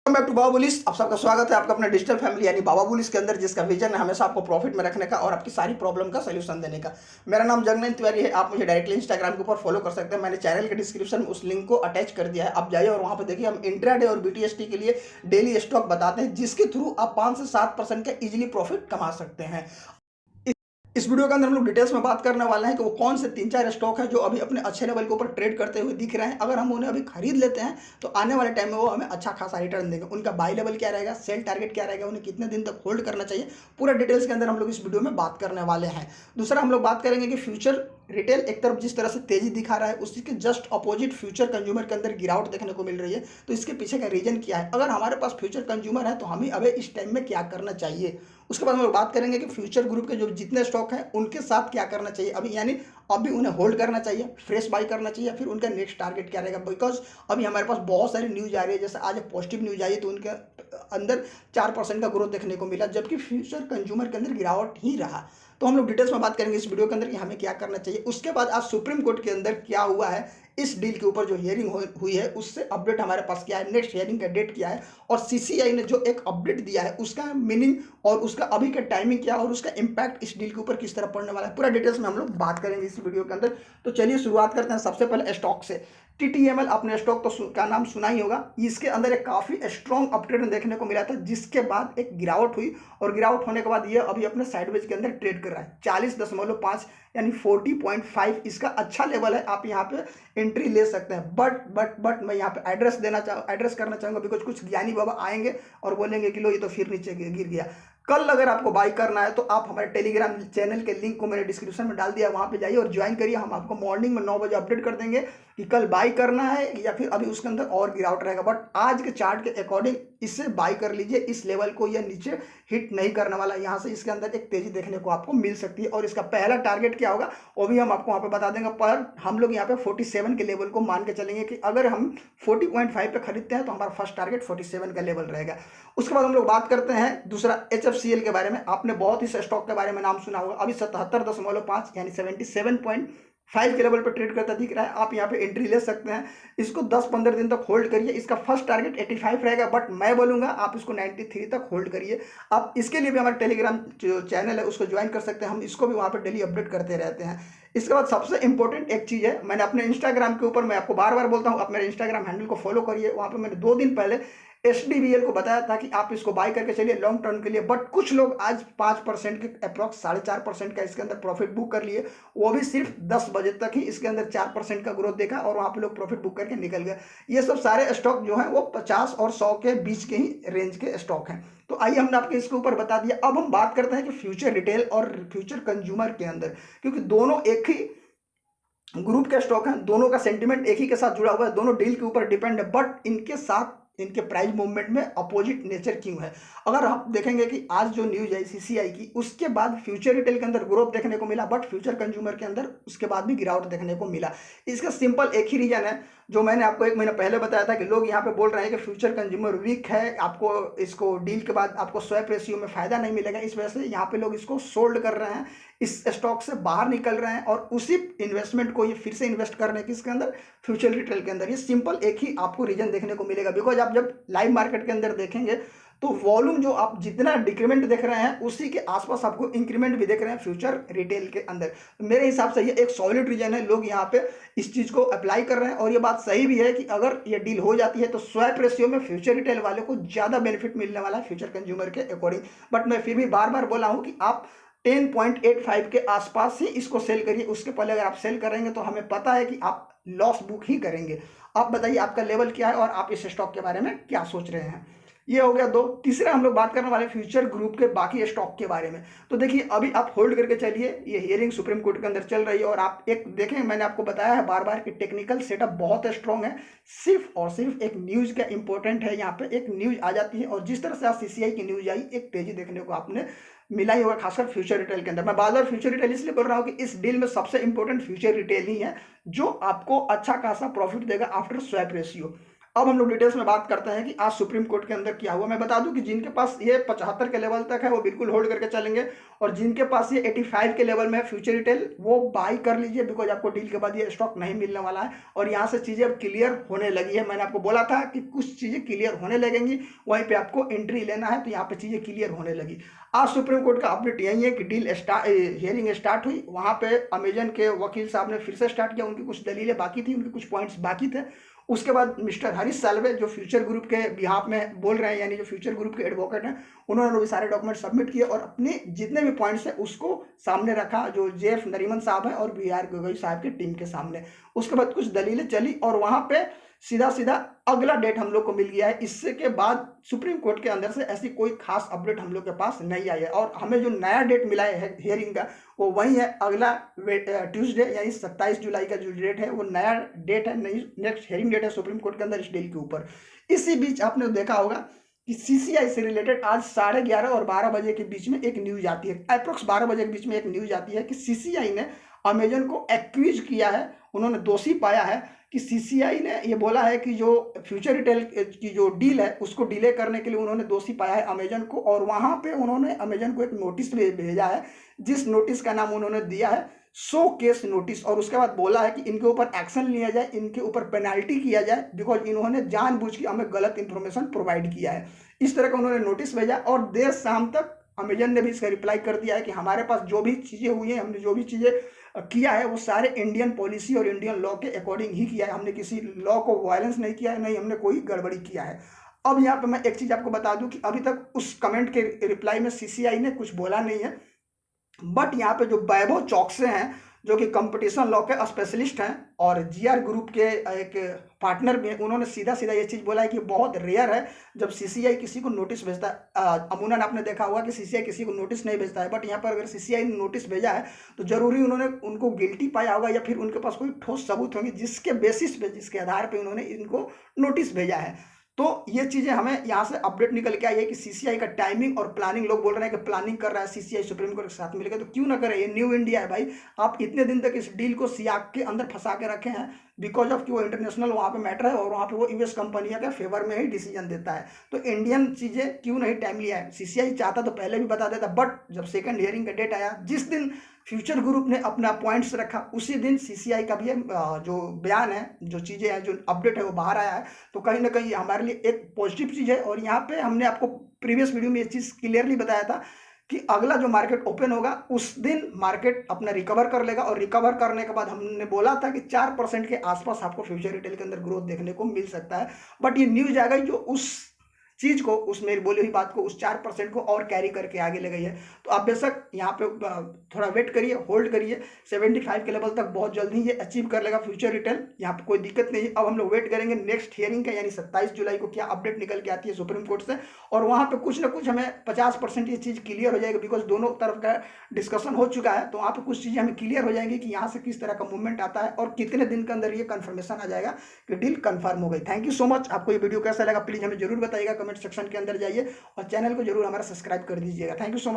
Back to Baba bullish. आप सबका स्वागत है आपका अपना डिजिटल फैमिली यानी बाबा बुलिस के अंदर, जिसका विजन है हमेशा आपको प्रॉफिट में रखने का और आपकी सारी प्रॉब्लम का सलूशन देने का। मेरा नाम जगनैन तिवारी है। आप मुझे डायरेक्टली इंस्टाग्राम के ऊपर फॉलो कर सकते हैं। मैंने चैनल के डिस्क्रिप्शन में उस लिंक को अटैच कर दिया है, आप जाइए और वहाँ पर देखिए हम इंट्राडे और बीटीएसटी के लिए डेली स्टॉक बताते हैं, जिसके थ्रू आप 5 से 7% का इजिली प्रॉफिट कमा सकते हैं। इस वीडियो के अंदर हम लोग डिटेल्स में बात करने वाले हैं कि वो कौन से 3-4 स्टॉक है जो अभी अपने अच्छे लेवल के ऊपर ट्रेड करते हुए दिख रहे हैं। अगर हम उन्हें अभी खरीद लेते हैं तो आने वाले टाइम में वो हमें अच्छा खासा रिटर्न देंगे। उनका बाई लेवल क्या रहेगा, सेल टारगेट क्या रहेगा, उन्हें कितने दिन तक होल्ड करना चाहिए, पूरा डिटेल्स के अंदर हम लोग इस वीडियो में बात करने वाले हैं। दूसरा हम लोग बात करेंगे कि फ्यूचर रिटेल एक तरफ जिस तरह से तेजी दिखा रहा है, उसी के जस्ट अपोजिट फ्यूचर कंज्यूमर के अंदर गिरावट देखने को मिल रही है। तो इसके पीछे का रीजन क्या है, अगर हमारे पास फ्यूचर कंज्यूमर है तो हमें अभी इस टाइम में क्या करना चाहिए। उसके बाद हम लोग बात करेंगे कि फ्यूचर ग्रुप के जो जितने स्टॉक हैं उनके साथ क्या करना चाहिए अभी, यानी अभी उन्हें होल्ड करना चाहिए, फ्रेश बाई करना चाहिए, फिर उनका नेक्स्ट टारगेट क्या रहेगा। बिकॉज अभी हमारे पास बहुत सारी न्यूज आ रही है, जैसे आज पॉजिटिव न्यूज आई है तो उनके अंदर 4% का ग्रोथ देखने को मिला, जबकि फ्यूचर कंज्यूमर के अंदर गिरावट ही रहा। तो हम लोग डिटेल्स में बात करेंगे इस वीडियो के अंदर कि हमें क्या करना चाहिए। उसके बाद आज सुप्रीम कोर्ट के अंदर क्या हुआ है, इस डील के ऊपर जो हियरिंग हुई है उससे अपडेट हमारे पास क्या है, नेक्स्ट हियरिंग का डेट क्या है, और सीसीआई ने जो एक अपडेट दिया है उसका मीनिंग और उसका अभी का टाइमिंग क्या और उसका इंपैक्ट इस डील के ऊपर किस तरह पड़ने वाला है, पूरा डिटेल्स में हम लोग बात करेंगे इस वीडियो के अंदर। तो चलिए शुरुआत करते हैं सबसे पहले स्टॉक से। टीटीएमएल आपने स्टॉक तो का नाम सुना ही होगा। इसके अंदर एक काफ़ी स्ट्रॉन्ग अपट्रेंड देखने को मिला था, जिसके बाद एक गिरावट हुई और गिरावट होने के बाद ये अभी अपने साइडवेज के अंदर ट्रेड कर रहा है। 40.5 यानी 40.5 इसका अच्छा लेवल है, आप यहाँ पे एंट्री ले सकते हैं। बट मैं यहाँ पे एड्रेस करना चाहूँगा, बिकॉज कुछ ज्ञानी बाबा आएंगे और बोलेंगे कि लो ये तो फिर नीचे गिर गया। कल अगर आपको बाई करना है तो आप हमारे टेलीग्राम चैनल के लिंक को मैंने डिस्क्रिप्शन में डाल दिया, वहाँ पे जाइए और ज्वाइन करिए। हम आपको मॉर्निंग में 9 बजे अपडेट कर देंगे कि कल बाई करना है या फिर अभी उसके अंदर और गिरावट रहेगा। बट आज के चार्ट के अकॉर्डिंग इससे बाई कर लीजिए, इस लेवल को यह नीचे हिट नहीं करने वाला। यहाँ से इसके अंदर एक तेजी देखने को आपको मिल सकती है और इसका पहला टारगेट क्या होगा वो भी हम आपको वहाँ पे बता देंगे। पर हम लोग यहाँ पे 47 के लेवल को मान के चलेंगे कि अगर हम 40.5 पे खरीदते हैं तो हमारा फर्स्ट टारगेट 47 का लेवल रहेगा। उसके बाद हम लोग बात करते हैं दूसरा HFCL के बारे में। आपने बहुत ही स्टॉक के बारे में नाम सुना होगा। अभी 77.5 यानी 77.5 के लेवल पर ट्रेड करता दिख रहा है। आप यहाँ पे एंट्री ले सकते हैं, इसको 10-15 दिन तक होल्ड करिए। इसका फर्स्ट टारगेट 85 रहेगा, बट मैं बोलूँगा आप इसको 93 तक होल्ड करिए। आप इसके लिए भी हमारे टेलीग्राम जो चैनल है उसको ज्वाइन कर सकते हैं, हम इसको भी वहाँ पर डेली अपडेट करते रहते हैं। इसके बाद सबसे इंपॉर्टेंट एक चीज़ है, मैंने अपने इंस्टाग्राम के ऊपर, मैं आपको बार बार बोलता हूँ आप मेरे इंस्टाग्राम हैंडल को फॉलो करिए। वहाँ पर मैंने 2 दिन पहले SDVL को बताया था कि आप इसको बाय करके चलिए लॉन्ग टर्म के लिए। बट कुछ लोग आज 5% के अप्रॉक्स 4.5% का इसके अंदर प्रॉफिट बुक कर लिए, वो भी सिर्फ 10 बजे तक ही इसके अंदर 4% का ग्रोथ देखा और वहाँ पे लोग प्रॉफिट बुक करके निकल गए। ये सब सारे स्टॉक जो हैं वो 50 और 100 के बीच के ही रेंज के स्टॉक हैं। तो आइए हमने आपको इसके ऊपर बता दिया। अब हम बात करते हैं कि फ्यूचर रिटेल और फ्यूचर कंज्यूमर के अंदर, क्योंकि दोनों एक ही ग्रुप के स्टॉक हैं, दोनों का सेंटिमेंट एक ही के साथ जुड़ा हुआ है, दोनों डील के ऊपर डिपेंड है, बट इनके साथ इनके प्राइस मूवमेंट में अपोजिट नेचर क्यों है। अगर आप देखेंगे कि आज जो न्यूज आई सीसीआई की, उसके बाद फ्यूचर रिटेल के अंदर ग्रोथ देखने को मिला, बट फ्यूचर कंज्यूमर के अंदर उसके बाद भी गिरावट देखने को मिला। इसका सिंपल एक ही रीजन है जो मैंने आपको 1 महीना पहले बताया था कि लोग यहाँ पे बोल रहे हैं कि फ्यूचर कंज्यूमर वीक है, आपको इसको डील के बाद आपको स्वैप रेशियो में फायदा नहीं मिलेगा। इस वजह से यहाँ पे लोग इसको सोल्ड कर रहे हैं, इस स्टॉक से बाहर निकल रहे हैं और उसी इन्वेस्टमेंट को ये फिर से इन्वेस्ट कर रहे हैं किसके अंदर, फ्यूचर रिटेल के अंदर। ये सिंपल एक ही आपको रीजन देखने को मिलेगा, बिकॉज आप जब लाइव मार्केट के अंदर देखेंगे तो वॉल्यूम जो आप जितना डिक्रीमेंट देख रहे हैं उसी के आसपास आपको इंक्रीमेंट भी देख रहे हैं फ्यूचर रिटेल के अंदर। तो मेरे हिसाब से ये एक सॉलिड रीजन है, लोग यहाँ पे इस चीज़ को अप्लाई कर रहे हैं। और ये बात सही भी है कि अगर ये डील हो जाती है तो स्वैप रेशियो में फ्यूचर रिटेल वाले को ज़्यादा बेनिफिट मिलने वाला है फ्यूचर कंज्यूमर के अकॉर्डिंग। बट मैं फिर भी बार बार बोला हूँ कि आप 10.85 के आसपास ही इसको सेल करिए। उसके पहले अगर आप सेल करेंगे तो हमें पता है कि आप लॉस बुक ही करेंगे। आप बताइए आपका लेवल क्या है और आप इस स्टॉक के बारे में क्या सोच रहे हैं। ये हो गया 2। तीसरा हम लोग बात करने वाले फ्यूचर ग्रुप के बाकी स्टॉक के बारे में। तो देखिए अभी आप होल्ड करके चलिए, ये हियरिंग सुप्रीम कोर्ट के अंदर चल रही है और आप एक देखें, मैंने आपको बताया है बार बार कि टेक्निकल सेटअप बहुत स्ट्रॉन्ग है। सिर्फ और सिर्फ एक न्यूज़ का इंपॉर्टेंट है, यहाँ पे एक न्यूज़ आ जाती है और जिस तरह से आज सीसीआई की न्यूज़ आई, एक तेजी देखने को आपने मिला ही होगा, खासकर फ्यूचर रिटेल के अंदर। मैं बार बार फ्यूचर रिटेल इसलिए बोल रहा हूँ कि इस डील में सबसे इंपॉर्टेंट फ्यूचर रिटेल ही है, जो आपको अच्छा खासा प्रॉफिट देगा आफ्टर स्वैप रेशियो। अब हम लोग डिटेल्स में बात करते हैं कि आज सुप्रीम कोर्ट के अंदर क्या हुआ। मैं बता दूं कि जिनके पास ये 75 के लेवल तक है वो बिल्कुल होल्ड करके चलेंगे, और जिनके पास ये 85 के लेवल में है फ्यूचर रिटेल, वो बाई कर लीजिए, बिकॉज आपको डील के बाद ये स्टॉक नहीं मिलने वाला है और यहाँ से चीज़ें अब क्लियर होने लगी है। मैंने आपको बोला था कि कुछ चीज़ें क्लियर होने लगेंगी, वहीं पे आपको एंट्री लेना है, तो यहाँ पे चीज़ें क्लियर होने लगी। आज सुप्रीम कोर्ट का अपडेट यही है कि डील हियरिंग स्टार्ट हुई, वहाँ पे अमेजन के वकील साहब ने फिर से स्टार्ट किया, उनकी कुछ दलीलें बाकी थी, उनके कुछ पॉइंट्स बाकी थे। उसके बाद मिस्टर हरीश साल्वे जो फ्यूचर ग्रुप के बिहाफ में बोल रहे हैं, यानी जो फ्यूचर ग्रुप के एडवोकेट हैं, उन्होंने भी सारे डॉक्यूमेंट सबमिट किए और अपने जितने भी पॉइंट्स हैं उसको सामने रखा, जो जेएफ नरीमन साहब है और बीआर गोगोई साहब की टीम के सामने। उसके बाद कुछ दलीलें चली और वहाँ पे सीधा सीधा अगला डेट हम लोग को मिल गया है। इससे के बाद सुप्रीम कोर्ट के अंदर से ऐसी कोई खास अपडेट हम लोग के पास नहीं आई है, और हमें जो नया डेट मिला है हियरिंग का वो वही है अगला ट्यूसडे, यानी 27 जुलाई का जो डेट है वो नया डेट है, नई नेक्स्ट हियरिंग डेट है सुप्रीम कोर्ट के अंदर इस डील के ऊपर। इसी बीच आपने देखा होगा कि सीसीआई से रिलेटेड आज 11:30 और 12 बजे के बीच में एक न्यूज आती है, अप्रोक्स 12 बजे के बीच में एक न्यूज आती है कि सीसीआई ने अमेजन को एक्यूज किया है, उन्होंने दोषी पाया है कि सीसीआई ने ये बोला है कि जो फ्यूचर रिटेल की जो डील है उसको डिले करने के लिए उन्होंने दोषी पाया है अमेजन को, और वहाँ पे उन्होंने अमेजन को एक नोटिस भेजा है, जिस नोटिस का नाम उन्होंने दिया है शो केस नोटिस, और उसके बाद बोला है कि इनके ऊपर एक्शन लिया जाए, इनके ऊपर पेनाल्टी किया जाए, बिकॉज इन्होंने जानबूझ के हमें गलत इन्फॉर्मेशन प्रोवाइड किया है। इस तरह का उन्होंने नोटिस भेजा और देर शाम तक अमेजन ने भी इसका रिप्लाई कर दिया है कि हमारे पास जो भी चीज़ें हुई हैं, हमने जो भी चीज़ें किया है वो सारे इंडियन पॉलिसी और इंडियन लॉ के अकॉर्डिंग ही किया है, हमने किसी लॉ को वायलेंस नहीं किया है, नहीं हमने कोई गड़बड़ी किया है। अब यहाँ पे मैं एक चीज़ आपको बता दूं कि अभी तक उस कमेंट के रिप्लाई में सीसीआई ने कुछ बोला नहीं है, बट यहाँ पे जो वैभव चौकसे हैं जो कि कंपटीशन लॉ के स्पेशलिस्ट हैं और जीआर ग्रुप के एक पार्टनर भी हैं, उन्होंने सीधा सीधा ये चीज़ बोला है कि बहुत रेयर है जब सीसीआई किसी को नोटिस भेजता है। अमूनन आपने देखा होगा कि सीसीआई किसी को नोटिस नहीं भेजता है, बट यहाँ पर अगर सीसीआई ने नोटिस भेजा है तो जरूरी उन्होंने उनको गिल्टी पाया होगा या फिर उनके पास कोई ठोस सबूत होंगे जिसके बेसिस पे, जिसके आधार पर उन्होंने इनको नोटिस भेजा है। तो ये चीज़ें हमें यहाँ से अपडेट निकल के आई है कि सीसीआई का टाइमिंग और प्लानिंग, लोग बोल रहे हैं कि प्लानिंग कर रहा है सीसीआई सुप्रीम कोर्ट के साथ मिलकर, तो क्यों ना करे, ये न्यू इंडिया है भाई। आप इतने दिन तक इस डील को सियाग के अंदर फंसा के रखे हैं बिकॉज ऑफ कि वो इंटरनेशनल वहाँ पे मैटर है और वहाँ पे वो यूएस कंपनियों के फेवर में ही डिसीजन देता है, तो इंडियन चीज़ें क्यों नहीं टाइम लिया है। सीसीआई चाहता तो पहले भी बता देता, बट जब सेकंड हियरिंग का डेट आया, जिस दिन फ्यूचर ग्रुप ने अपना पॉइंट्स रखा उसी दिन सीसीआई का भी जो बयान है, जो चीज़ें हैं, जो अपडेट है वो बाहर आया है, तो कहीं ना कहीं हमारे लिए एक पॉजिटिव चीज़ है। और यहाँ पे हमने आपको प्रीवियस वीडियो में ये चीज़ क्लियरली बताया था कि अगला जो मार्केट ओपन होगा उस दिन मार्केट अपना रिकवर कर लेगा, और रिकवर करने के बाद हमने बोला था कि 4% के आसपास आपको फ्यूचर रिटेल के अंदर ग्रोथ देखने को मिल सकता है। बट ये न्यूज आ गई जो उस चीज़ को, उस मेरी बोली हुई बात को, उस 4% को और कैरी करके आगे ले गई है। तो आप बेशक यहाँ पे थोड़ा वेट करिए, होल्ड करिए, 75 के लेवल तक बहुत जल्दी ये अचीव कर लेगा फ्यूचर रिटेल, यहाँ पे कोई दिक्कत नहीं। अब हम लोग वेट करेंगे नेक्स्ट हियरिंग का, यानी 27 जुलाई को क्या अपडेट निकल के आती है सुप्रीम कोर्ट से, और वहाँ पे कुछ ना कुछ हमें 50% ये चीज़ क्लियर हो जाएगी, बिकॉज दोनों तरफ का डिस्कशन हो चुका है, तो वहाँ पे कुछ चीज़ें हमें क्लियर हो जाएंगी कि यहाँ से किस तरह का मूवमेंट आता है और कितने दिन के अंदर ये कन्फर्मेशन आ जाएगा कि डील कन्फर्म हो गई। Thank you so much. आपको ये वीडियो कैसा लगा प्लीज़ हमें जरूर बताइएगा, कमेंट सेक्शन के अंदर जाइए और चैनल को जरूर हमारा सब्सक्राइब कर दीजिएगा। Thank you so much.